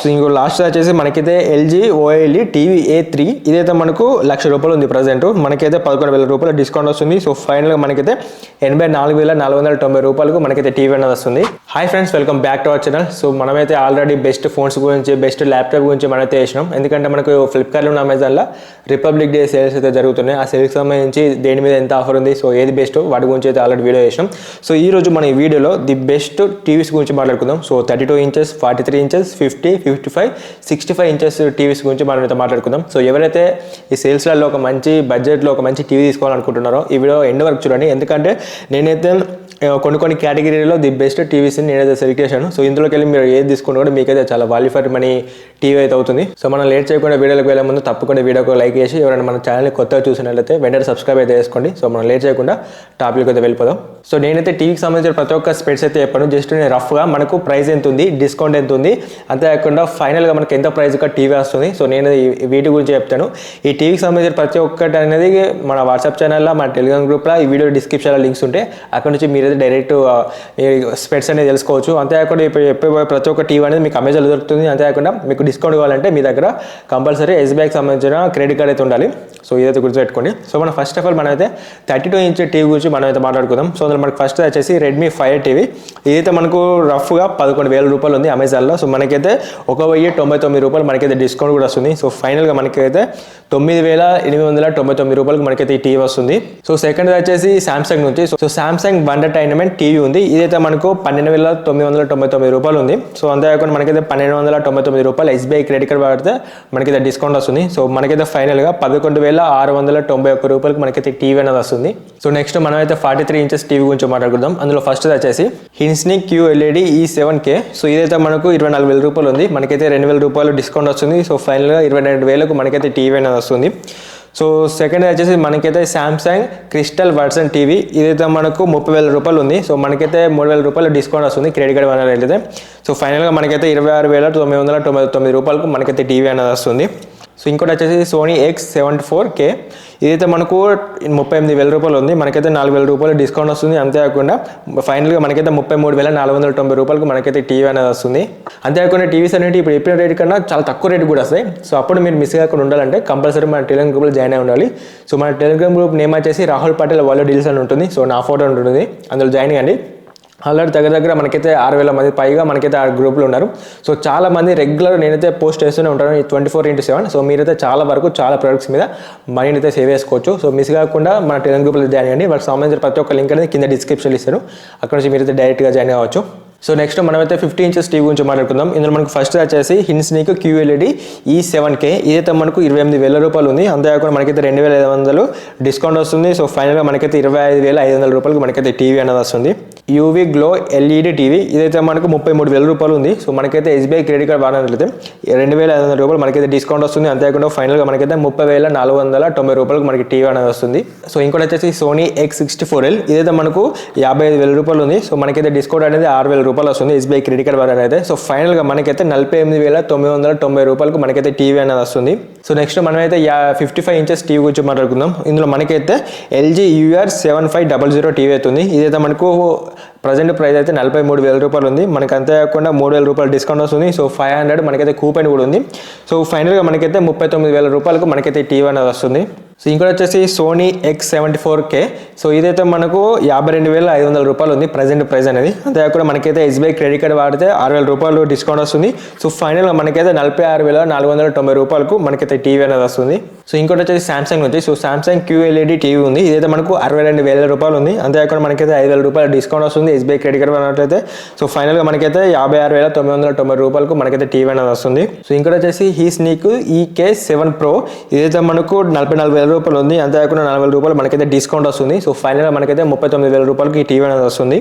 So ఇంకో last వచ్చేసి మనకైతే LG OLED TV A3 ఇదైతే మనకు ₹1,00,000 ఉంది ప్రజెంట్. మనకైతే ₹11,000 డిస్కౌంట్ వస్తుంది. సో ఫైనల్గా మనకైతే ₹84,490 మనకైతే టీవీ అనేది వస్తుంది. Hi friends, welcome back to our channel. So మనమైతే ఆల్రెడీ బెస్ట్ ఫోన్స్ గురించి, బెస్ట్ ల్యాప్టాప్ గురించి మనమైతే వేసినాం. ఎందుకంటే మనకు ఫ్లిప్కార్ట్లో ఉన్న అమెజాన్లో రిపబ్లిక్ డే సేల్స్ అయితే జరుగుతున్నాయి. ఆ సేల్కి సంబంధించి దేని మీద ఎంత ఆఫర్ ఉంది, సో ఏది బెస్ట్ వాటి గురించి అయితే ఆల్రెడీ వీడియో చేసినాం. సో ఈ రోజు మన ఈ వీడియోలో ది బెస్ట్ టీవీస్ గురించి మాట్లాడుకుందాం. So 32 inches, 43 inches, 50, 55, 65 inches TVs గురించి మనం అయితే మాట్లాడుకుందాం. సో ఎవరైతే ఈ సేల్స్లలో ఒక మంచి బడ్జెట్లో ఒక మంచి టీవీ తీసుకోవాలనుకుంటున్నారో ఈ వీడియో ఎండ్ వరకు చూడండి. ఎందుకంటే నేనైతే కొన్ని కేటగిరీలో ది బెస్ట్ టీవీస్ని నేనైతే సెలెక్ట్ చేశాను. సో ఇందులోకి వెళ్ళి మీరు ఏది తీసుకున్నా కూడా మీకైతే చాలా వాల్యూ ఫర్ మనీ టీవీ అయితే అవుతుంది. సో మనం లేట్ చేయకుండా వీడియోకి వెళ్ళే ముందు తప్పకుండా వీడియోకి లైక్ చేసి ఎవరైనా మన ఛానల్ని కొత్తగా చూసినట్లయితే వెంటనే సబ్స్క్రైబ్ అయితే చేసుకోండి. సో మనం లేట్ చేయకుండా టాపిక్ అయితే వెళ్ళిపోదాం. సో నేనైతే టీవీకి సంబంధించిన ప్రతి ఒక్క స్పెట్స్ అయితే చెప్పాను. జస్ట్ నేను రఫ్గా మనకు ప్రైస్ ఎంత ఉంది, డిస్కౌంట్ ఎంత ఉంది, అంతేకాకుండా ఫైనల్గా మనకి ఎంత ప్రైస్గా టీవీ వస్తుంది. సో నేను వీటి గురించి చెప్తాను. ఈ టీవీకి సంబంధించిన ప్రతి ఒక్కటి అనేది మన వాట్సాప్ ఛానల్లో, మన టెలిగ్రామ్ గ్రూప్లో ఈ వీడియో డిస్క్రిప్షన్లో లింక్స్ ఉంటాయి. అక్కడ నుంచి మీరైతే డైరెక్ట్ స్పెట్స్ అనేది తెలుసుకోవచ్చు. అంతేకాకుండా ఇప్పుడు ప్రతి ఒక్క టీవీ అనేది మీకు అమెజాన్లో దొరుకుతుంది. అంతేకాకుండా మీకు డిస్కౌంట్ కావాలంటే మీ దగ్గర కంపల్సరీ SBIకి సంబంధించిన క్రెడిట్ కార్డ్ అయితే ఉండాలి. సో ఇదైతే గుర్తుపెట్టుకోండి. సో మనం ఫస్ట్ ఆఫ్ ఆల్ మనమైతే 32 ఇంచ్ టీవీ గురించి మనం అయితే మాట్లాడుకుందాం. సో అందులో మనకు ఫస్ట్ వచ్చేసి Redmi 5 టీవీ. ఇదైతే మనకు రఫ్గా ₹11,000 ఉంది అమెజాన్లో. సో మనకైతే ₹1,099 మనకైతే డిస్కౌంట్ కూడా వస్తుంది. సో ఫైనల్గా మనకైతే ₹9,899 మనకైతే ఈ టీవీ వస్తుంది. సో సెకండ్ వచ్చేసి సామ్సంగ్ నుంచి. So Samsung wonder dynamite TV ఉంది. ఇదైతే మనకు ₹12,999 ఉంది. సో అంతేకాకుండా మనకైతే ₹1,299 SBI క్రెడిట్ కార్డ్ వాడితే మనకైతే డిస్కౌంట్ వస్తుంది. సో మనకైతే ఫైనల్గా ₹11,691 మనకైతే టీవీ అనేది వస్తుంది. సో నెక్స్ట్ మనమైతే 43 ఇంచెస్ టీవీ గురించి మాట్లాడుకుందాం. అందులో ఫస్ట్ వచ్చేసి హిన్స్నిక్ QLED E7K. సో ఇదైతే మనకు ₹24,000 ఉంది. మనకైతే ₹2,000 డిస్కౌంట్ వస్తుంది. సో ఫైనల్గా 22,000 మనకైతే టీవీ అనేది వస్తుంది. సో సెకండ్ వచ్చేసి మనకైతే సామ్సంగ్ క్రిస్టల్ వర్షన్ టీవీ. ఇదైతే మనకు ₹30,000 ఉంది. సో మనకైతే ₹3,000 డిస్కౌంట్ వస్తుంది క్రెడిట్ కార్డ్ అనేది అయితే. సో ఫైనల్గా మనకైతే ₹26,999 మనకైతే టీవీ అనేది వస్తుంది. సో ఇంకోటి వచ్చేసి సోనీ X74K. ఇదైతే మనకు ₹38,000 ఉంది. మనకైతే ₹4,000 డిస్కౌంట్ వస్తుంది. అంతేకాకుండా ఫైనల్గా మనకైతే ₹33,490 మనకైతే టీవీ అనేది వస్తుంది. అంతేకాకుండా టీవీస్ అనేవి ఇప్పుడు చెప్పిన రేట్ కన్నా చాలా తక్కువ రేట్ కూడా వస్తాయి. సో అప్పుడు మీరు మిస్ కాకుండా ఉండాలంటే కంపల్సరీ మన టెలిగ్రామ్ గ్రూప్లో జాయిన్ అయి ఉండాలి. సో మన టెలిగ్రామ్ గ్రూప్ నేమ్ వచ్చేసి రాహుల్ పటేల్ వాల్యూ డీల్స్ అని ఉంటుంది. సో నా ఫోటో ఉంటుంది, అందులో జాయిన్ అయ్యండి. ఆల్రెడీ దగ్గర మనకైతే 6,000 మంది పైగా మనకైతే ఆ గ్రూప్లో ఉన్నారు. సో చాలా మంది రెగ్యులర్ నేనైతే పోస్ట్ చేస్తూనే ఉంటాను 24/7. సో మీరైతే చాలా వరకు చాలా ప్రొడక్ట్స్ మీద మనీని అయితే సేవ్ చేసుకోవచ్చు. సో మిస్ కాకుండా మన టెలిగ్రామ్ గ్రూప్లో జాయిన్ అయ్యండి. వాళ్ళకి సంబంధించిన ప్రతి ఒక్క లింక్ అనేది కింద డిస్క్రిప్షన్లో ఇస్తాను. అక్కడ నుంచి మీరైతే డైరెక్ట్గా జాయిన్ అవ్వచ్చు. సో నెక్స్ట్ మనమైతే 50 ఇంచెస్ టీవీ గురించి మాట్లాడుకుందాం. ఇందులో మనకు ఫస్ట్ వచ్చేసి హిన్స్నిక్ QLED E7K. ఇదైతే మనకు ₹28,000 ఉంది. అంతేకాకుండా మనకైతే 2,500 డిస్కౌంట్ వస్తుంది. సో ఫైనల్గా మనకైతే ₹25,500 మనకైతే టీవీ అనేది వస్తుంది. UV Glow LED TV. ఇదైతే మనకు ₹33,000 ఉంది. సో మనకైతే SBI క్రెడిట్ కార్డ్ వాడినట్లయితే ₹2,500 మనకైతే డిస్కౌంట్ వస్తుంది. అంతేకాకుండా ఫైనల్గా మనకైతే ₹30,490 మనకి టీవీ అనేది వస్తుంది. సో ఇంకోటి వచ్చేసి సోనీ X64L. ఇదైతే మనకు ₹55,000 ఉంది. సో మనకైతే డిస్కౌంట్ అనేది ₹6,000 వస్తుంది SBI క్రెడిట్ కార్డ్ వాడిన అయితే. సో ఫైనల్గా మనకైతే ₹48,990 మనకైతే టీవీ అనేది వస్తుంది. సో నెక్స్ట్ మనమైతే 55 ఇంచెస్ టీవీ గురించి మాట్లాడుకుందాం. ఇందులో మనకైతే LG UR7500 టీవీ అవుతుంది. ఇదైతే మనకు ప్రజెంట్ ప్రైస్ అయితే ₹43,000 ఉంది. మనకి అంతేకాకుండా ₹3,000 డిస్కౌంట్ వస్తుంది. సో 500 మనకైతే కూపన్ కూడా ఉంది. సో ఫైనల్గా మనకైతే ₹39,000 మనకైతే టీవీ అనేది వస్తుంది. సో ఇంకోటి వచ్చేసి సోనీ X74K. సో ఇదైతే మనకు ₹52,500 ఉంది ప్రజెంట్ ప్రైస్ అనేది. అంతేకాకుండా మనకైతే SBI క్రెడిట్ కార్డ్ వాడితే ₹6,000 డిస్కౌంట్ వస్తుంది. సో ఫైనల్గా మనకైతే ₹46,490 మనకైతే టీవీ అనేది వస్తుంది. సో ఇంకోటి వచ్చేసి సామ్సంగ్ నుంచి. సో సామ్సంగ్ QLED టీవీ ఉంది. ఇదైతే మనకు ₹62,000 ఉంది. అంతేకాకుండా మనకైతే ₹5,000 డిస్కౌంట్ వస్తుంది SBI క్రెడిట్ కార్డ్ వాడినట్లయితే. సో ఫైనల్గా మనకైతే ₹56,990 మనకైతే టీవీ అనేది వస్తుంది. సో ఇంకోటి వచ్చేసి హిన్స్నిక్ EK7 Pro. ఇదైతే మనకు ₹44,000 ఉంది. అంతేకాకుండా ₹4,000 మనకైతే డిస్కౌంట్ వస్తుంది. సో ఫైనల్గా మనకైతే ₹39,000 ఈ టీవీ అనేది వస్తుంది.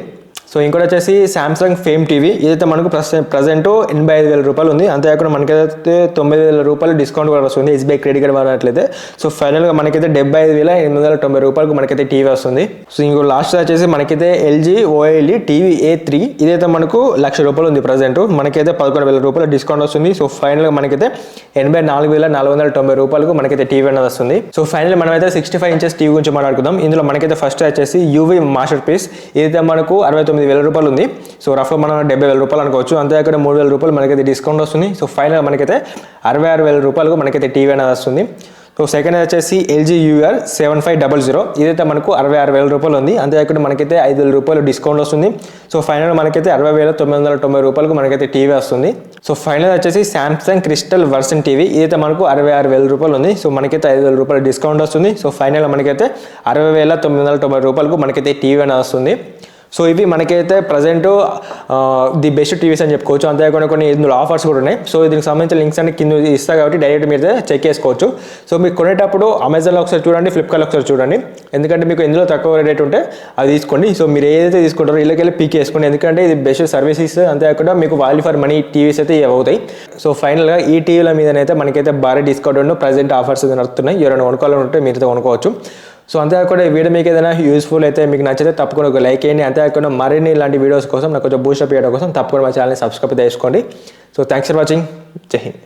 సో ఇంకోటి వచ్చేసి సామ్సంగ్ ఫేమ్ టీవీ. ఇదైతే మనకు ప్రజెంట్ ₹85,000 ఉంది. అంతేకాకుండా మనకైతే ₹9,000 డిస్కౌంట్ కూడా వస్తుంది SBI క్రెడిట్ కార్డ్ వాడినట్లయితే. సో ఫైనల్గా మనకైతే ₹75,890 మనకైతే టీవీ వస్తుంది. సో ఇంకో లాస్ట్ వచ్చేసి మనకైతే LG OLED TV A3. ఇదైతే మనకు ₹1,00,000 ఉంది ప్రజెంట్. మనకైతే ₹11,000 డిస్కౌంట్ వస్తుంది. సో ఫైనల్గా మనకైతే ₹84,490 మనకైతే టీవీ అనేది వస్తుంది. సో ఫైనల్ మనమైతే 65 ఇంచెస్ టీవీ గురించి మాట్లాడుకుందాం. ఇందులో మనకైతే ఫస్ట్ వచ్చేసి UV మాస్టర్ పీస్. ఇదైతే మనకు ₹69,000 9,000 రూపాయలు ఉంది. సో రఫ్గా మనం 70,000 రూపాయలు అనుకోవచ్చు. అంతేకాకుండా 3,000 రూపాయలు మనకైతే డిస్కౌంట్ వస్తుంది. సో ఫైనల్ మనకైతే 66,000 రూపాయలకు మనకైతే టీవీ అనేది వస్తుంది. సో సెకండ్ వచ్చేసి LG UR 7500, ఇదైతే మనకు 66,000 రూపాయలు ఉంది. అంతేకాకుండా మనకైతే 5,000 రూపాయలు డిస్కౌంట్ వస్తుంది. సో ఫైనల్ మనకైతే 60,990 రూపాయలకు మనకైతే టీవీ వస్తుంది. సో ఫైనల్ వచ్చేసి సామ్సంగ్ క్రిస్టల్ వర్షన్ టీవీ, ఇదైతే మనకు 66,000 రూపాయలు ఉంది. సో మనకైతే 5,000 రూపాయలు డిస్కౌంట్ వస్తుంది. సో ఫైనల్ మనకైతే 60,990 రూపాయలకు మనకైతే టీవీ అనేది వస్తుంది. సో ఇవి మనకైతే ప్రజెంట్ ది బెస్ట్ టీవీస్ అని చెప్పుకోవచ్చు. అంతేకాకుండా కొన్ని ఇందులో ఆఫర్స్ కూడా ఉన్నాయి. సో దీనికి సంబంధించిన లింక్స్ అన్ని కింద ఇస్తా కాబట్టి డైరెక్ట్ మీరు చెక్ చేసుకోవచ్చు. సో మీకు కొనేటప్పుడు అమెజాన్లో ఒకసారి చూడండి, ఫ్లిప్కార్ట్లో ఒకసారి చూడండి. ఎందుకంటే మీకు ఎందులో తక్కువ రేట్ ఉంటే అది తీసుకోండి. సో మీరు ఏదైతే తీసుకుంటారో ఇళ్ళకెళ్ళి పీక్ చేసుకోండి. ఎందుకంటే ఇది బెస్ట్ సర్వీసెస్, అంతేకాకుండా మీకు వాల్యూ ఫర్ మనీ టీవీస్ అయితే అవుతాయి. సో ఫైనల్గా ఈ టీవీల మీదనైతే మనకైతే భారీ డిస్కౌంట్ ప్రజెంట్ ఆఫర్స్ నడుస్తున్నాయి. ఎవరైనా కొనుక్కోవాలంటే మీరైతే కొనుక్కోవచ్చు. సో అంతేకాకుండా ఈ వీడియో మీకు ఏదైనా యూస్ఫుల్ అయితే మీకు నచ్చితే తప్పకుండా ఒక లైక్ చేయండి. అంతేకాకుండా మరిన్ని ఇలాంటి వీడియోస్ కోసం నాకు కొంచెం బూస్టప్ చేయడం కోసం తప్పకుండా మా ఛానల్ని సబ్స్క్రైబ్ చేసుకోండి. So thanks for watching. జై హింద్.